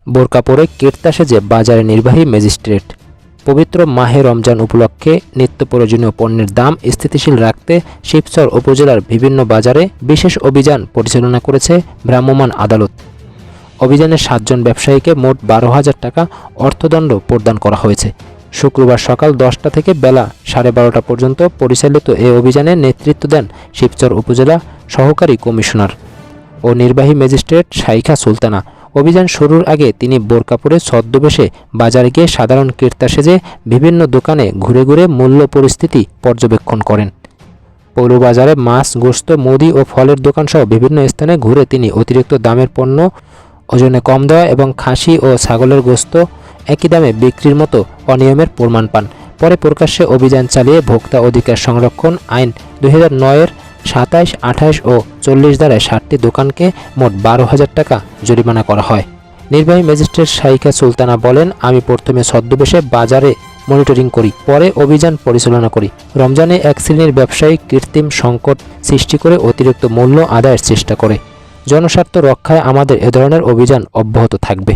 বোরকা পরে কীর্তা সেজে বাজারে নির্বাহী ম্যাজিস্ট্রেট। পবিত্র মাহে রমজান উপলক্ষে নিত্য প্রয়োজনীয় পণ্যের দাম স্থিতিশীল রাখতে শিবচর উপজেলার বিভিন্ন বাজারে বিশেষ অভিযান পরিচালনা করেছে ভ্রাম্যমাণ আদালত। অভিযানে 7 জন ব্যবসায়ীকে মোট 12,000 টাকা অর্থদণ্ড প্রদান করা হয়েছে। শুক্রবার সকাল 10টা থেকে বেলা 12:30 পর্যন্ত পরিচালিত এই অভিযানে নেতৃত্ব দেন শিবচর উপজেলা সহকারী কমিশনার ও নির্বাহী ম্যাজিস্ট্রেট শাইখা সুলতানা। অভিযান শুরুর আগে তিনি বোরকা পরে ছদ্মবেশে বাজারে গিয়ে সাধারণ ক্রেতা সেজে বিভিন্ন দোকানে ঘুরে ঘুরে মূল্য পরিস্থিতি পর্যবেক্ষণ করেন। পৌরবাজারে মাছ, গোশত, মুদি ও ফলের দোকানসহ বিভিন্ন স্থানে ঘুরে তিনি অতিরিক্ত দামের পণ্য, ওজনে কম দেওয়া এবং খাসি ও ছাগলের গোশত একই দামে বিক্রির মতো অনিয়মের প্রমাণ পান। পরে প্রকাশ্যে অভিযান চালিয়ে ভোক্তা অধিকার সংরক্ষণ আইন 2009-এর 27, 28 ও 40 ধারায় 7টি দোকানকে মোট 12,000 টাকা জরিমানা করা হয়। নির্বাহী ম্যাজিস্ট্রেট শাইখা সুলতানা বলেন, আমি প্রথমে ছদ্মবেশে বাজারে মনিটরিং করি, পরে অভিযান পরিচালনা করি। রমজানে এক শ্রেণীর ব্যবসায়ী কৃত্রিম সংকট সৃষ্টি করে অতিরিক্ত মূল্য আদায়ের চেষ্টা করে। জনস্বার্থ রক্ষায় আমাদের এ ধরনের অভিযান অব্যাহত থাকবে।